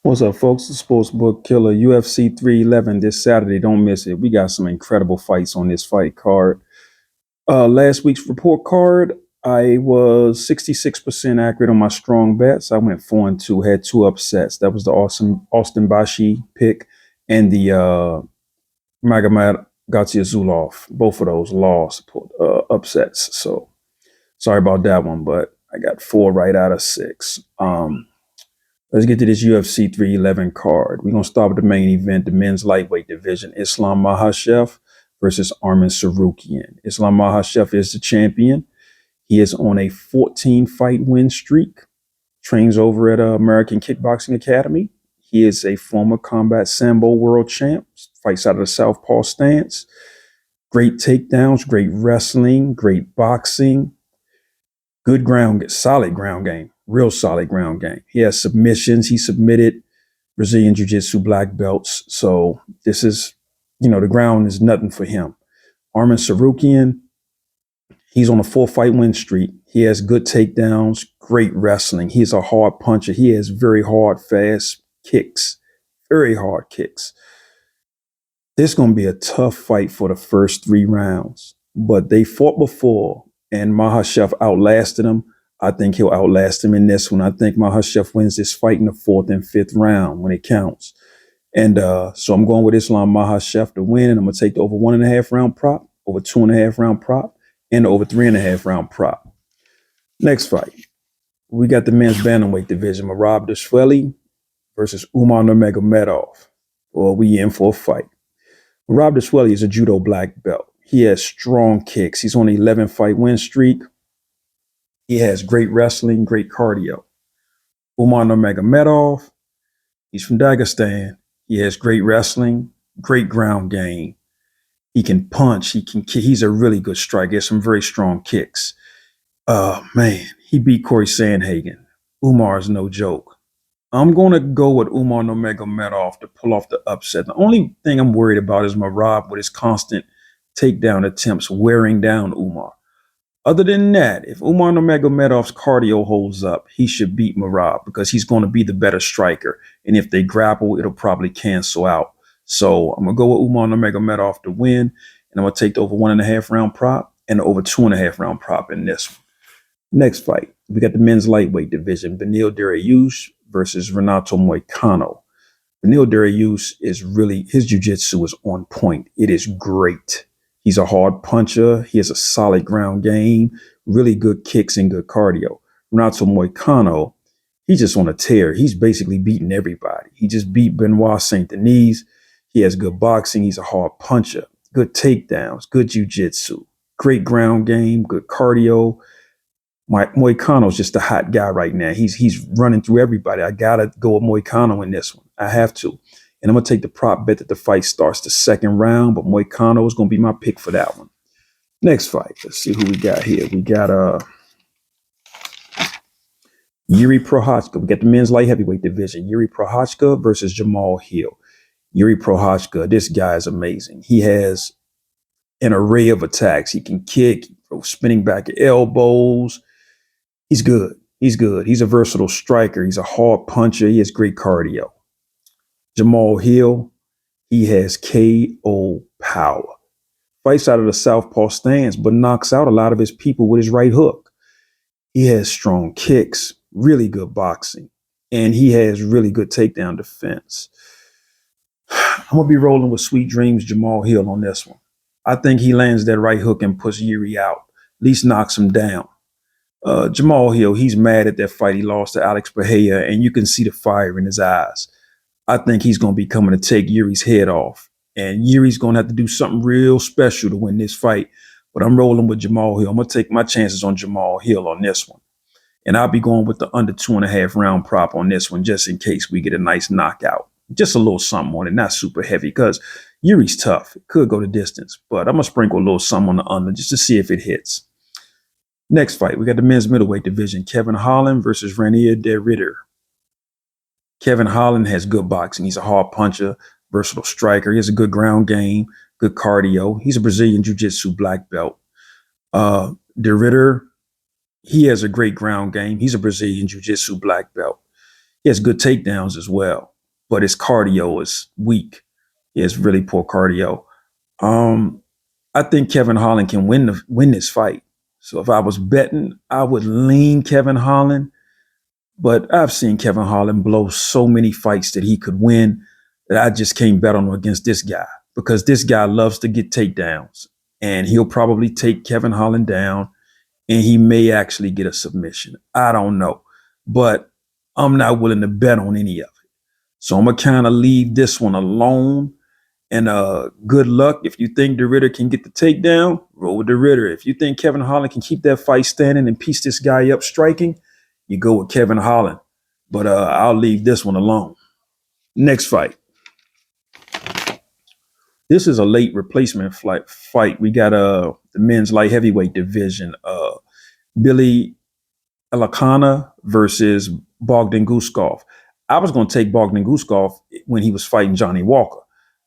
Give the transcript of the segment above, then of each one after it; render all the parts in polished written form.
What's up, folks? The Sportsbook Killa UFC 311 this Saturday. Don't miss it. We got some incredible fights on this fight card. Last week's report card, I was 66% accurate on my strong bets. I went 4-2, had two upsets. That was the awesome Austin Bashi pick and the Magomed Gaziazulov. Both of those lost upsets. So sorry about that one, but I got four right out of six. Let's get to this UFC 311 card. We're going to start with the main event, the men's lightweight division. Islam Makhachev versus Arman Tsarukyan. Islam Makhachev is the champion. He is on a 14-fight win streak, trains over at American Kickboxing Academy. He is a former combat sambo world champ, fights out of the southpaw stance. Great takedowns, great wrestling, great boxing, good ground, solid ground game. Real solid ground game. He has submissions. He submitted Brazilian Jiu-Jitsu black belts. So this is, the ground is nothing for him. Arman Tsarukyan, he's on a 4-fight win streak. He has good takedowns, great wrestling. He's a hard puncher. He has very hard, fast kicks, very hard kicks. This is going to be a tough fight for the first 3 rounds. But they fought before, and Makhachev outlasted him. I think he'll outlast him in this one. I think Makhachev wins this fight in the 4th and 5th round when it counts. And so I'm going with Islam Makhachev to win, and I'm going to take the over 1.5 round prop, over 2.5 round prop, and the over 3.5 round prop. Next fight, we got the men's bantamweight division, Merab Dvalishvili versus Umar Nurmagomedov. Well, we in for a fight. Merab Dvalishvili is a judo black belt. He has strong kicks. He's on an 11-fight win streak. He has great wrestling, great cardio. Umar Nurmagomedov, he's from Dagestan. He has great wrestling, great ground game. He can punch. He can kick. He's a really good striker. He has some very strong kicks. Man, he beat Corey Sandhagen. Umar is no joke. I'm going to go with Umar Nurmagomedov to pull off the upset. The only thing I'm worried about is Merab with his constant takedown attempts wearing down Umar. Other than that, if Umar Nurmagomedov's cardio holds up, he should beat Merab because he's going to be the better striker. And if they grapple, it'll probably cancel out. So I'm going to go with Umar Nurmagomedov to win. And I'm going to take the over 1.5 round prop and the over 2.5 round prop in this one. Next fight, we got the men's lightweight division, Beneil Dariush versus Renato Moicano. Beneil Dariush is really, his jiu-jitsu is on point. It is great. He's a hard puncher. He has a solid ground game, really good kicks and good cardio. Renato Moicano, he's just on a tear. He's basically beating everybody. He just beat Benoit Saint Denis. He has good boxing. He's a hard puncher, good takedowns, good jiu-jitsu, great ground game, good cardio. Moicano's just a hot guy right now. He's running through everybody. I got to go with Moicano in this one. I have to. And I'm going to take the prop bet that the fight starts the 2nd round, but Moicano is going to be my pick for that one. Next fight, let's see who we got here. We got Jiri Prochazka. We got the men's light heavyweight division. Jiri Prochazka versus Jamahal Hill. Jiri Prochazka, this guy is amazing. He has an array of attacks. He can kick, throw spinning back elbows. He's good. He's good. He's a versatile striker. He's a hard puncher. He has great cardio. Jamahal Hill, he has KO power. Fights out of the southpaw stance, but knocks out a lot of his people with his right hook. He has strong kicks, really good boxing, and he has really good takedown defense. I'm going to be rolling with Sweet Dreams Jamahal Hill on this one. I think he lands that right hook and puts Jiri out, at least knocks him down. Jamahal Hill, he's mad at that fight he lost to Alex Pereira, and you can see the fire in his eyes. I think he's going to be coming to take Jiri's head off. And Jiri's going to have to do something real special to win this fight. But I'm rolling with Jamahal Hill. I'm going to take my chances on Jamahal Hill on this one. And I'll be going with the under 2.5 round prop on this one just in case we get a nice knockout. Just a little something on it, not super heavy because Jiri's tough. It could go the distance. But I'm going to sprinkle a little something on the under just to see if it hits. Next fight, we got the men's middleweight division. Kevin Holland versus Reinier de Ridder. Kevin Holland has good boxing. He's a hard puncher, versatile striker. He has a good ground game, good cardio. He's a Brazilian Jiu-Jitsu black belt. De Ridder, he has a great ground game. He's a Brazilian Jiu-Jitsu black belt. He has good takedowns as well, but his cardio is weak. He has really poor cardio. Um, I think Kevin Holland can win this fight. So if I was betting, I would lean Kevin Holland. But I've seen Kevin Holland blow so many fights that he could win that I just can't bet on him against this guy because this guy loves to get takedowns. And he'll probably take Kevin Holland down and he may actually get a submission. I don't know. But I'm not willing to bet on any of it. So I'm going to kind of leave this one alone. And good luck. If you think the Ritter can get the takedown, roll with the Ritter. If you think Kevin Holland can keep that fight standing and piece this guy up striking, you go with Kevin Holland. But I'll leave this one alone. Next fight. This is a late replacement fight. We got the men's light heavyweight division. Billy Elekana versus Bogdan Guskov. I was going to take Bogdan Guskov when he was fighting Johnny Walker.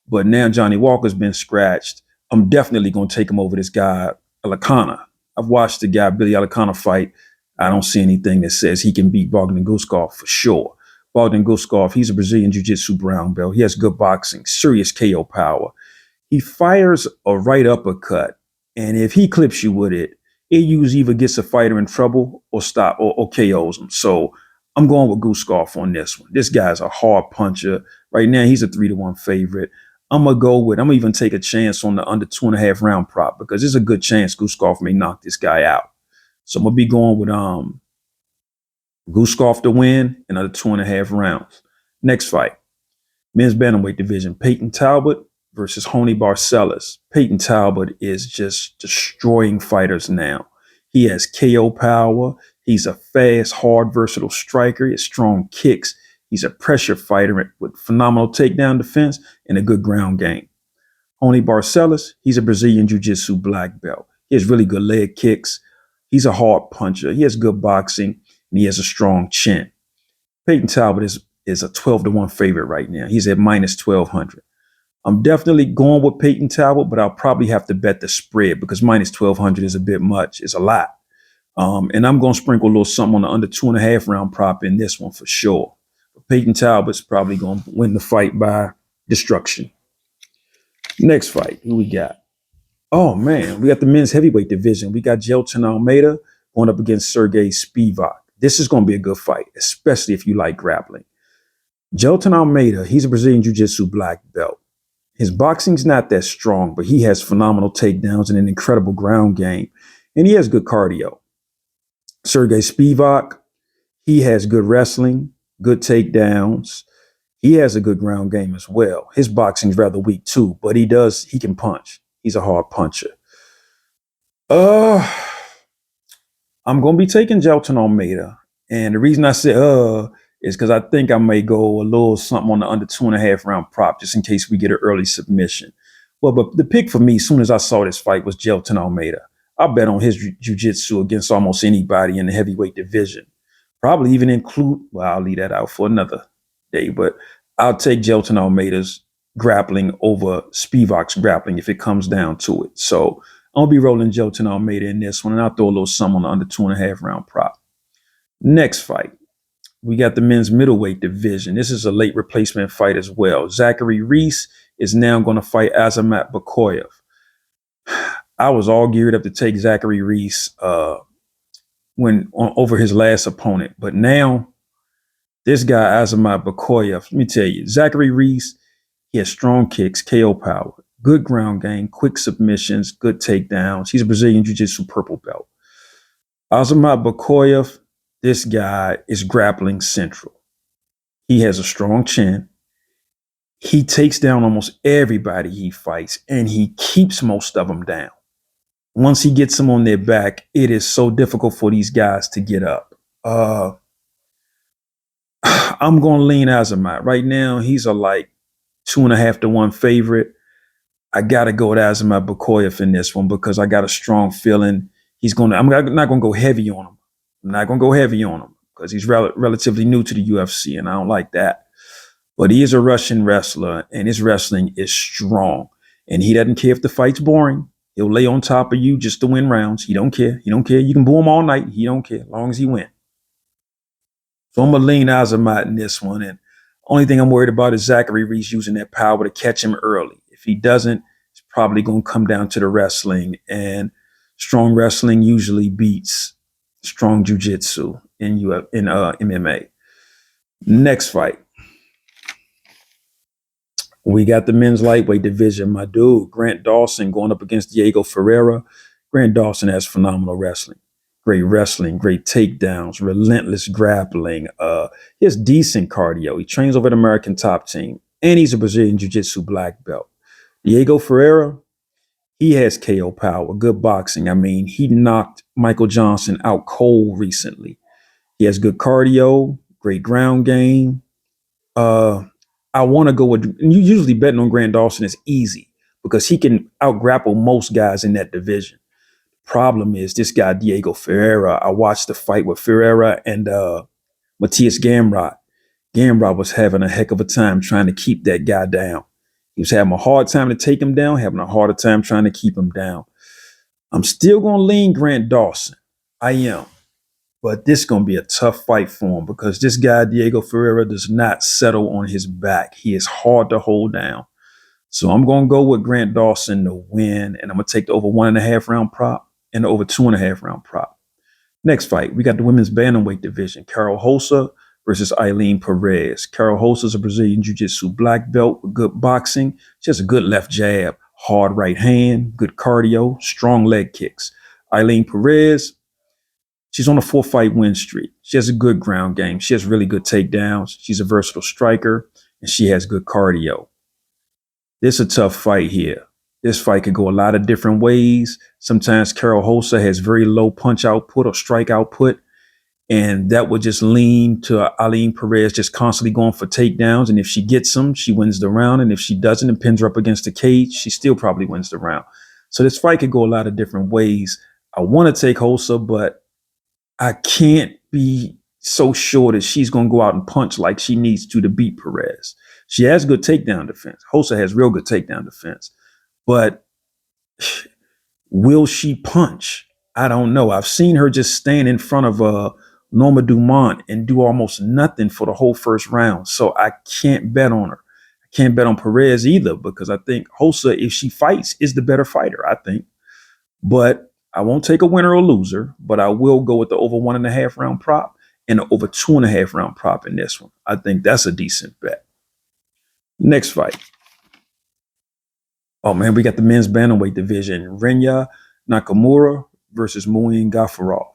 But now Johnny Walker's been scratched. I'm definitely going to take him over this guy, Elekana. I've watched the guy, Billy Elekana, fight. I don't see anything that says he can beat Bogdan Guskov for sure. Bogdan Guskov, he's a Brazilian Jiu-Jitsu brown belt. He has good boxing, serious KO power. He fires a right uppercut, and if he clips you with it, it usually either gets a fighter in trouble or KOs him. So I'm going with Guskov on this one. This guy's a hard puncher. Right now, he's a 3-1 favorite. I'm going to even take a chance on the under 2.5 round prop because there's a good chance Guskov may knock this guy out. So I'm going to be going with Guskov to win and under 2.5 rounds. Next fight, men's bantamweight division, Payton Talbott versus Raoni Barcelos. Payton Talbott is just destroying fighters now. He has KO power. He's a fast, hard, versatile striker. He has strong kicks. He's a pressure fighter with phenomenal takedown defense and a good ground game. Raoni Barcelos, he's a Brazilian Jiu-Jitsu black belt. He has really good leg kicks. He's a hard puncher. He has good boxing, and he has a strong chin. Payton Talbott is a 12-1 favorite right now. He's at minus 1,200. I'm definitely going with Payton Talbott, but I'll probably have to bet the spread because minus 1,200 is a bit much. It's a lot. And I'm going to sprinkle a little something on the under 2.5 round prop in this one for sure. But Payton Talbott's probably going to win the fight by destruction. Next fight, who we got? Oh, man, we got the men's heavyweight division. We got Jailton Almeida going up against Serghei Spivac. This is going to be a good fight, especially if you like grappling. Jailton Almeida, he's a Brazilian Jiu-Jitsu black belt. His boxing's not that strong, but he has phenomenal takedowns and an incredible ground game, and he has good cardio. Serghei Spivac, he has good wrestling, good takedowns. He has a good ground game as well. His boxing's rather weak too, but he can punch. He's a hard puncher. I'm going to be taking Jailton Almeida. And the reason I say is because I think I may go a little something on the under 2.5 round prop just in case we get an early submission. Well, but the pick for me, as soon as I saw this fight, was Jailton Almeida. I bet on his jiu-jitsu against almost anybody in the heavyweight division. Probably even I'll leave that out for another day, but I'll take Jailton Almeida's grappling over Spivac's grappling if it comes down to it. So I'm going to be rolling Jailton Almeida in this one, and I'll throw a little something on the under 2.5 round prop. Next fight, we got the men's middleweight division. This is a late replacement fight as well. Zachary Reese is now going to fight Azamat Makhachev. I was all geared up to take Zachary Reese over his last opponent, but now this guy Azamat Makhachev, let me tell you, Zachary Reese, he has strong kicks, KO power, good ground game, quick submissions, good takedowns. He's a Brazilian Jiu-Jitsu purple belt. Azamat Makhachev, this guy is grappling central. He has a strong chin. He takes down almost everybody he fights, and he keeps most of them down. Once he gets them on their back, it is so difficult for these guys to get up. I'm going to lean Azamat. Right now, he's a 2.5-1 favorite. I got to go with Azamat Makhachev in this one because I got a strong feeling I'm not going to go heavy on him. I'm not going to go heavy on him because he's relatively new to the UFC, and I don't like that. But he is a Russian wrestler, and his wrestling is strong. And he doesn't care if the fight's boring. He'll lay on top of you just to win rounds. He don't care. He don't care. You can boo him all night. He don't care as long as he wins. So I'm going to lean Azamat in this one. And only thing I'm worried about is Zachary Reese using that power to catch him early. If he doesn't, it's probably going to come down to the wrestling. And strong wrestling usually beats strong jiu-jitsu in MMA. Next fight. We got the men's lightweight division. My dude, Grant Dawson, going up against Diego Ferreira. Grant Dawson has phenomenal wrestling, great takedowns, relentless grappling. He has decent cardio. He trains over at American Top Team, and he's a Brazilian Jiu-Jitsu black belt. Diego Ferreira, he has KO power, good boxing. I mean, he knocked Michael Johnson out cold recently. He has good cardio, great ground game. I want to go with, and you usually betting on Grant Dawson is easy because he can out-grapple most guys in that division. Problem is this guy, Diego Ferreira. I watched the fight with Ferreira and Matthias Gamrot. Gamrot was having a heck of a time trying to keep that guy down. He was having a hard time to take him down, having a harder time trying to keep him down. I'm still going to lean Grant Dawson. I am. But this is going to be a tough fight for him because this guy, Diego Ferreira, does not settle on his back. He is hard to hold down. So I'm going to go with Grant Dawson to win, and I'm going to take the over 1.5 round prop and the over 2.5 round prop. Next fight, we got the women's bantamweight division. Carol Hossa versus Eileen Perez. Carol Hossa is a Brazilian Jiu-Jitsu black belt with good boxing. She has a good left jab, hard right hand, good cardio, strong leg kicks. Eileen Perez, she's on a 4-fight win streak. She has a good ground game. She has really good takedowns. She's a versatile striker, and she has good cardio. This is a tough fight here. This fight could go a lot of different ways. Sometimes Carol Hossa has very low punch output or strike output, and that would just lean to Eileen Perez just constantly going for takedowns. And if she gets them, she wins the round. And if she doesn't and pins her up against the cage, she still probably wins the round. So this fight could go a lot of different ways. I want to take Hossa, but I can't be so sure that she's going to go out and punch like she needs to beat Perez. She has good takedown defense. Hossa has real good takedown defense. But will she punch? I don't know. I've seen her just stand in front of Norma Dumont and do almost nothing for the whole first round. So I can't bet on her. I can't bet on Perez either because I think Hossa, if she fights, is the better fighter, I think. But I won't take a winner or loser, but I will go with the over 1.5 round prop and the over 2.5 round prop in this one. I think that's a decent bet. Next fight. Oh man, we got the men's bantamweight division. Reinier Nakamura versus Muin Gafurov.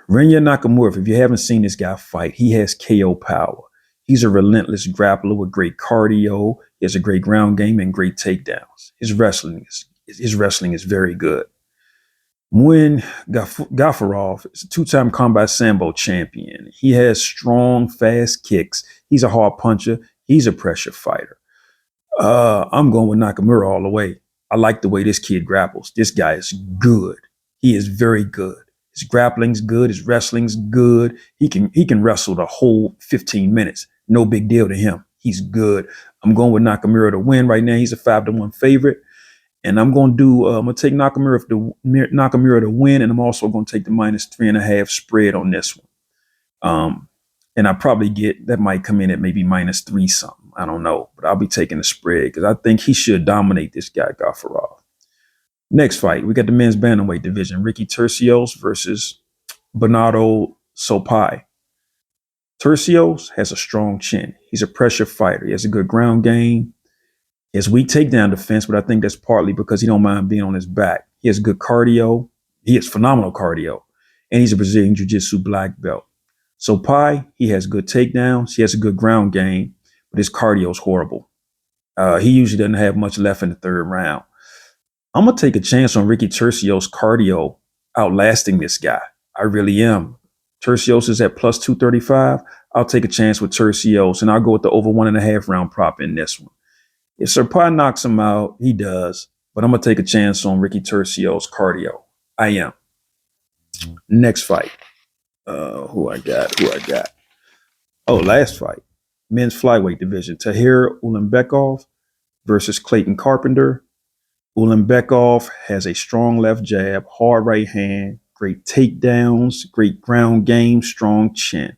Reinier Nakamura, if you haven't seen this guy fight, he has KO power. He's a relentless grappler with great cardio. He has a great ground game and great takedowns. His wrestling is very good. Muin Gafurov is a 2-time combat sambo champion. He has strong, fast kicks. He's a hard puncher. He's a pressure fighter. I'm going with Nakamura all the way. I like the way this kid grapples. This guy is good. He is very good. His grappling's good. His wrestling's good. He can wrestle the whole 15 minutes. No big deal to him. He's good. I'm going with Nakamura to win right now. He's a 5-1 favorite. And I'm going to take Nakamura to win, and I'm also going to take the -3.5 spread on this one. And I probably that might come in at maybe -3 something. I don't know, but I'll be taking the spread because I think he should dominate this guy, Gafurov. Next fight, we got the men's bantamweight division. Ricky Turcios versus Bernardo Sopai. Turcios has a strong chin. He's a pressure fighter. He has a good ground game. He has weak takedown defense, but I think that's partly because he don't mind being on his back. He has good cardio. He has phenomenal cardio. And he's a Brazilian Jiu-Jitsu black belt. Sopai, he has good takedowns. He has a good ground game, but his cardio is horrible. He usually doesn't have much left in the third round. I'm going to take a chance on Ricky Turcios' cardio outlasting this guy. I really am. Turcios is at plus 235. I'll take a chance with Turcios, and I'll go with the over 1.5 round prop in this one. If Sopai knocks him out, he does, but I'm going to take a chance on Ricky Turcios' cardio. I am. Next fight. Who I got? Oh, last fight. Men's flyweight division. Tahir Ulanbekov versus Clayton Carpenter. Ulanbekov has a strong left jab, hard right hand, great takedowns, great ground game, strong chin.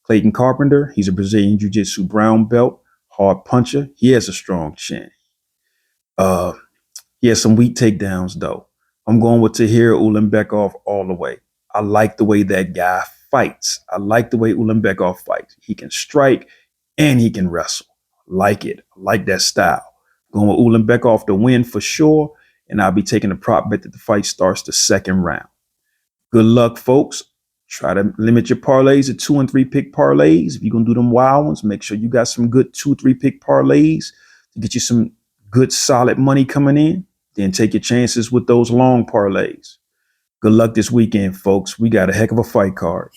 Clayton Carpenter, he's a Brazilian Jiu-Jitsu brown belt, hard puncher. He has a strong chin. He has some weak takedowns, though. I'm going with Tahir Ulanbekov all the way. I like the way that guy fights. I like the way Ulanbekov fights. He can strike and he can wrestle. Like it. I like that style. Going with Ulanbekov to win for sure, and I'll be taking the prop bet that the fight starts the second round. Good luck, folks. Try to limit your parlays to 2 and 3 pick parlays. If you're going to do them wild ones, make sure you got some good 2-3 pick parlays to get you some good solid money coming in. Then take your chances with those long parlays. Good luck this weekend, folks. We got a heck of a fight card.